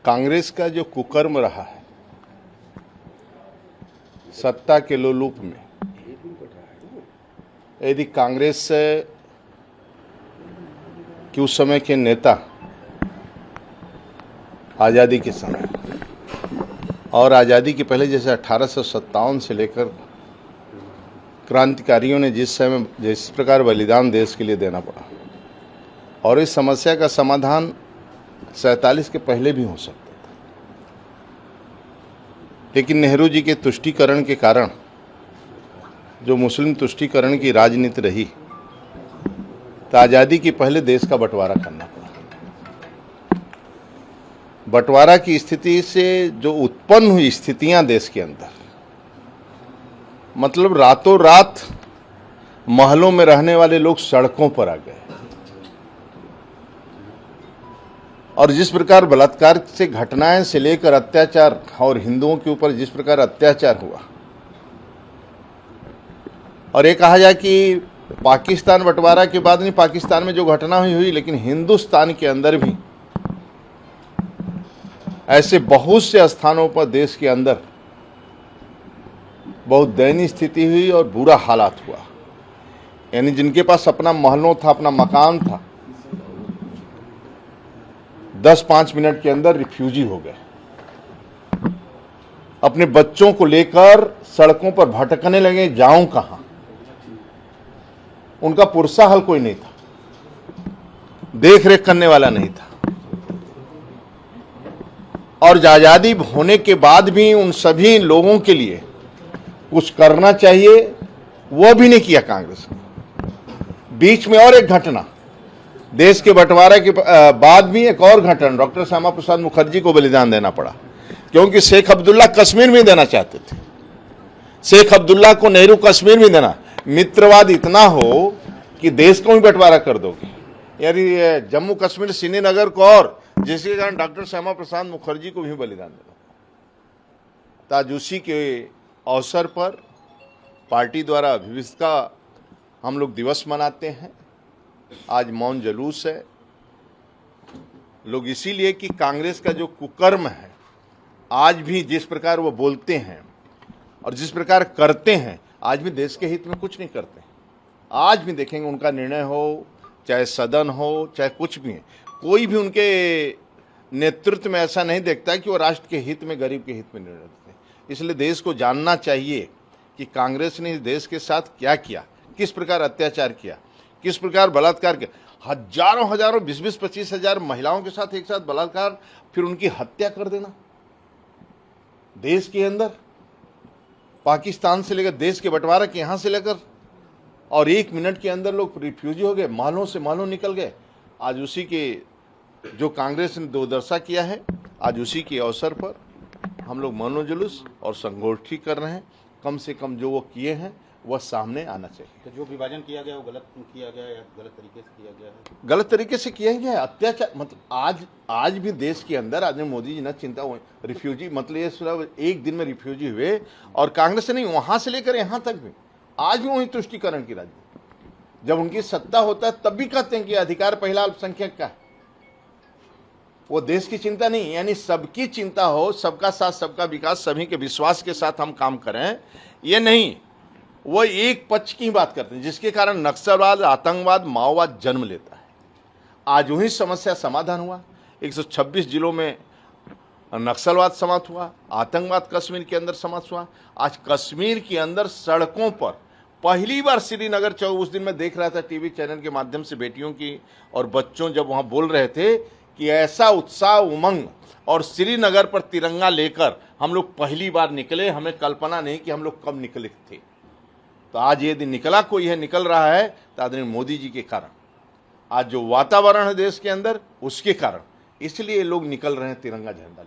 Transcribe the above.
कांग्रेस का जो कुकर्म रहा है सत्ता के लोलुप में, यदि कांग्रेस के उस समय के नेता आज़ादी के समय और आज़ादी के पहले जैसे 1857 से लेकर क्रांतिकारियों ने जिस प्रकार बलिदान देश के लिए देना पड़ा, और इस समस्या का समाधान 47 के पहले भी हो सकता था, लेकिन नेहरू जी के तुष्टीकरण के कारण जो मुस्लिम तुष्टीकरण की राजनीति रही, तो आज़ादी के पहले देश का बंटवारा करना पड़ा। बंटवारा की स्थिति से जो उत्पन्न हुई स्थितियां देश के अंदर, मतलब रातों रात महलों में रहने वाले लोग सड़कों पर आ गए, और जिस प्रकार बलात्कार से घटनाएं से लेकर अत्याचार और हिंदुओं के ऊपर जिस प्रकार अत्याचार हुआ, और ये कहा जाए कि पाकिस्तान बंटवारा के बाद नहीं, पाकिस्तान में जो घटना हुई, लेकिन हिंदुस्तान के अंदर भी ऐसे बहुत से स्थानों पर देश के अंदर बहुत दयनीय स्थिति हुई और बुरा हालात हुआ। यानी जिनके पास अपना महलों था, अपना मकान था, 10-5 मिनट के अंदर रिफ्यूजी हो गए, अपने बच्चों को लेकर सड़कों पर भटकने लगे, जाऊं कहां, उनका पुरसा हल कोई नहीं था, देख रेख करने वाला नहीं था। और आजादी होने के बाद भी उन सभी लोगों के लिए कुछ करना चाहिए, वो भी नहीं किया कांग्रेस ने। बीच में और एक घटना, देश के बंटवारे के बाद भी एक और घटना, डॉक्टर श्यामा प्रसाद मुखर्जी को बलिदान देना पड़ा, क्योंकि शेख अब्दुल्ला कश्मीर में देना चाहते थे। शेख अब्दुल्ला को नेहरू कश्मीर में देना, मित्रवाद इतना हो कि देश को भी बंटवारा कर दोगे, यानी जम्मू कश्मीर श्रीनगर को, और जिसके कारण डॉक्टर श्यामा प्रसाद मुखर्जी को भी बलिदान देना। तो आज उसी के अवसर पर पार्टी द्वारा विविधता हम लोग दिवस मनाते हैं। आज मौन जुलूस है, लोग इसीलिए कि कांग्रेस का जो कुकर्म है, आज भी जिस प्रकार वो बोलते हैं और जिस प्रकार करते हैं, आज भी देश के हित में कुछ नहीं करते। आज भी देखेंगे उनका निर्णय हो, चाहे सदन हो, चाहे कुछ भी है, कोई भी उनके नेतृत्व में ऐसा नहीं देखता कि वो राष्ट्र के हित में, गरीब के हित में निर्णय लेते हैं। इसलिए देश को जानना चाहिए कि कांग्रेस ने इस देश के साथ क्या किया, किस प्रकार अत्याचार किया, किस प्रकार बलात्कार किया। हजारों 20-25 हजार महिलाओं के साथ एक साथ बलात्कार, फिर उनकी हत्या कर देना देश के अंदर, पाकिस्तान से लेकर देश के बंटवारा के यहां से लेकर, और 1 मिनट के अंदर लोग रिफ्यूजी हो गए, महलों से महलों निकल गए। आज उसी के जो कांग्रेस ने दुर्दशा किया है, आज उसी के अवसर पर हम लोग मौन जुलूस और संगोष्ठी कर रहे हैं। कम से कम जो वो किए हैं वह सामने आना चाहिए। तो जो विभाजन किया गया वो गलत किया गया या गलत तरीके से किया गया है? गलत तरीके से किया गया है, अत्याचार। मतलब आज भी देश के अंदर आज मोदी जी ने चिंता हुई रिफ्यूजी, मतलब ये सिर्फ एक दिन में रिफ्यूजी हुए, और कांग्रेस नहीं, वहां से लेकर यहां तक भी आज भी वही तुष्टीकरण की राजनीति। जब उनकी सत्ता होता है तब भी कहते हैं कि अधिकार पहला अल्पसंख्यक का है, वो देश की चिंता नहीं, यानी सबकी चिंता हो, सबका साथ सबका विकास, सभी के विश्वास के साथ हम काम करें, ये नहीं, वो एक पक्ष की बात करते हैं, जिसके कारण नक्सलवाद, आतंकवाद, माओवाद जन्म लेता है। आज वही समस्या समाधान हुआ, 126 जिलों में नक्सलवाद समाप्त हुआ, आतंकवाद कश्मीर के अंदर समाप्त हुआ। आज कश्मीर के अंदर सड़कों पर पहली बार श्रीनगर चौक, उस दिन मैं देख रहा था टीवी चैनल के माध्यम से, बेटियों की और बच्चों जब वहां बोल रहे थे कि ऐसा उत्साह, उमंग, और श्रीनगर पर तिरंगा लेकर हम लोग पहली बार निकले, हमें कल्पना नहीं कि हम लोग कब निकले थे। तो आज ये दिन निकला, कोई है निकल रहा है, तो आदरणीय मोदी जी के कारण, आज जो वातावरण है देश के अंदर, उसके कारण, इसलिए लोग निकल रहे हैं तिरंगा झंडा लेकर।